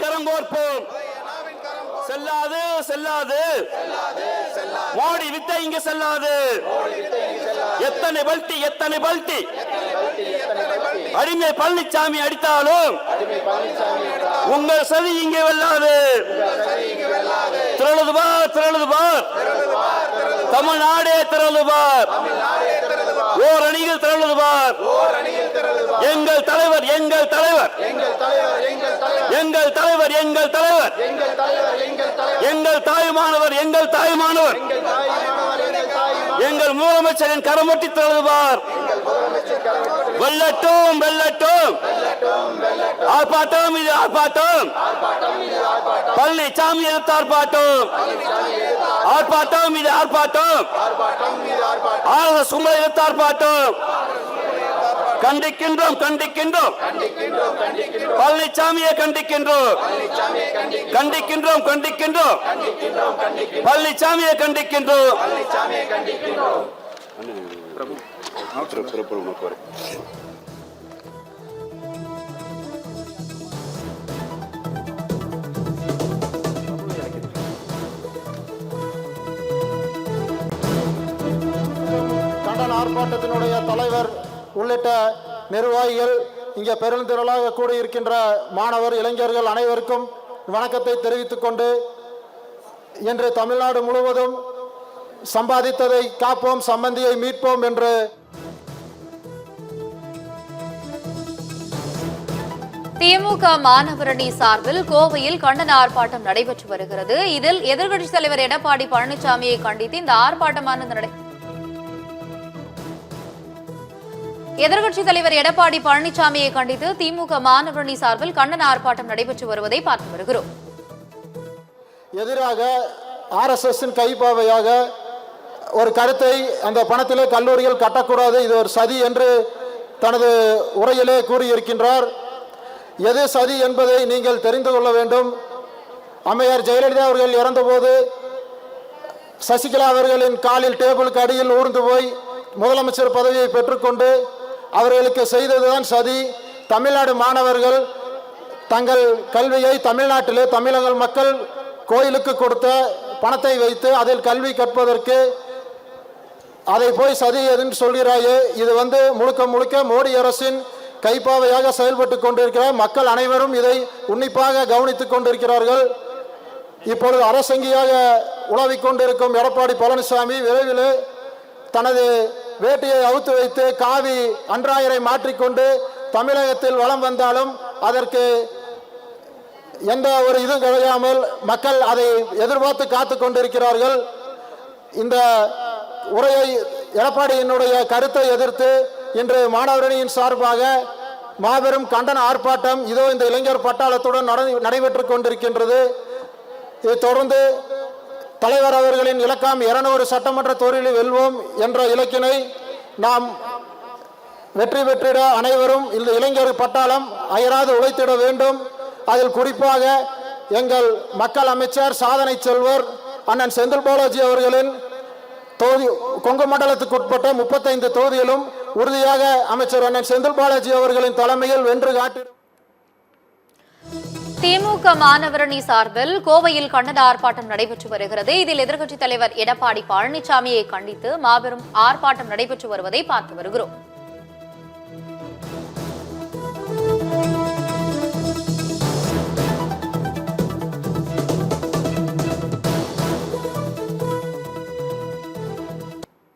கரங்கோர்ப்போம். செல்லாது செல்லாது மோடி வித்தை இங்க செல்லாது. எத்தனை பல்ட்டி அடிமை பழனிசாமி அடித்தாலும் உங்கள் சதி இங்கே வெல்லாது. திரளுது பார் தமிழ்நாடே திரளுது பார். ஓர் அணியில் திரளுது பார். எங்கள் தலைவர் எங்கள் தாய்மானவர் எங்கள் முதலமைச்சரின் கரமொட்டி திரளுது பார். வெல்லட்டும் ஆர்ப்பாட்டம் இது ஆர்ப்பாட்டம். பழனிசாமி எதிர்த்து ஆர்ப்பாட்டம் இது ஆர்ப்பாட்டம். ஆர்எஸ் உங்களை எதிர்த்து ஆர்ப்பாட்டம். கண்டிக்கின்றோம் பழனிசாமியை கண்டிக்கின்றோம் பழனிசாமியை கண்டிக்கின்றோம். கண்டன ஆர்ப்பாட்டத்தினுடைய தலைவர் உள்ளிட்ட நிர்வாகிகள், இங்கே பெருந்திரளாக கூடியிருக்கின்ற மாணவர் இளைஞர்கள் அனைவருக்கும் வணக்கத்தை தெரிவித்துக் கொண்டு, இன்று தமிழ்நாடு முழுவதும் சம்பாதித்ததை காப்போம், சம்பந்தியை மீட்போம் என்று திமுக மாணவரணி சார்பில் கோவையில் கண்டன ஆர்ப்பாட்டம் நடைபெற்று வருகிறது. இதில் எதிர்க்கட்சித் தலைவர் எடப்பாடி பழனிசாமியை கண்டித்து இந்த ஆர்ப்பாட்டமானது எதிர்க்கட்சித் தலைவர் எடப்பாடி பழனிசாமியை கண்டித்து திமுக மாணவரணி சார்பில் கண்டன ஆர்ப்பாட்டம் நடைபெற்று வருவதை பார்த்து வருகிறோம். எதிராக RSS கைப்பாவையாக ஒரு கருத்தை, அந்த பணத்திலே கல்லூரிகள் கட்டக்கூடாது, இது ஒரு சதி என்று தனது உரையிலே கூறியிருக்கின்றார். எது சதி என்பதை நீங்கள் தெரிந்து கொள்ள வேண்டும். அம்மையார் ஜெயலலிதா அவர்கள் இறந்தபோது சசிகலா அவர்களின் காலில் டேபிளுக்கு அடியில் ஊர்ந்து போய் முதலமைச்சர் பதவியை பெற்றுக்கொண்டு அவர்களுக்கு செய்ததுதான் சதி. தமிழ்நாடு மாணவர்கள் தங்கள் கல்வியை தமிழ்நாட்டிலே தமிழக மக்கள் கோயிலுக்கு கொடுத்த பணத்தை வைத்து அதில் கல்வி கற்பதற்கு அதை போய் சதி எதுன்னு சொல்கிறாயே, இது முழுக்க மோடி அரசின் கைப்பாவையாக செயல்பட்டு கொண்டிருக்கிறார். மக்கள் அனைவரும் இதை உன்னிப்பாக கவனித்துக் கொண்டிருக்கிறார்கள். இப்பொழுது அரசங்கியாக உலவிக் கொண்டிருக்கும் எடப்பாடி பழனிசாமி விரைவில் தனது வேட்டியை அவுத்து வைத்து காவி அன்றாயரை மாற்றிக்கொண்டு தமிழகத்தில் வலம் வந்தாலும் அதற்கு எந்த ஒரு இதுவும் கிடையாமல் மக்கள் அதை எதிர்பார்த்து காத்து கொண்டிருக்கிறார்கள். இந்த உரையை எடப்பாடியினுடைய கருத்தை எதிர்த்து இன்று மாணவரணியின் சார்பாக மாபெரும் கண்டன ஆர்ப்பாட்டம் இதோ இந்த இளைஞர் பட்டாளத்துடன் நடைபெற்று கொண்டிருக்கின்றது. இதைத் தொடர்ந்து தலைவர் அவர்களின் இலக்கம் 200 சட்டமன்ற தொகுதியில் வெல்வோம் என்ற இலக்கினை நாம் வெற்றி பெற்றிட அனைவரும் இந்த இளைஞர் பட்டாளம் அயராது உழைத்திட வேண்டும். அதில் குறிப்பாக எங்கள் மக்கள் அமைச்சர் சாதனை செல்வர் அண்ணன் செந்தில் பாலாஜி அவர்களின் தொகுதி கொங்கு மண்டலத்துக்கு உட்பட்ட 35 தொகுதியிலும் உறுதியாக அமைச்சர் அண்ணன் செந்தில் பாலாஜி அவர்களின் தலைமையில் வென்று காட்டிடும். திமுக மாணவரணி சார்பில் கோவையில் கண்டன ஆர்ப்பாட்டம் நடைபெற்று வருகிறது. இதில் எதிர்க்கட்சித் தலைவர் எடப்பாடி பழனிசாமியை கண்டித்து மாபெரும் ஆர்ப்பாட்டம் நடைபெற்று வருவதை பார்த்து வருகிறோம்.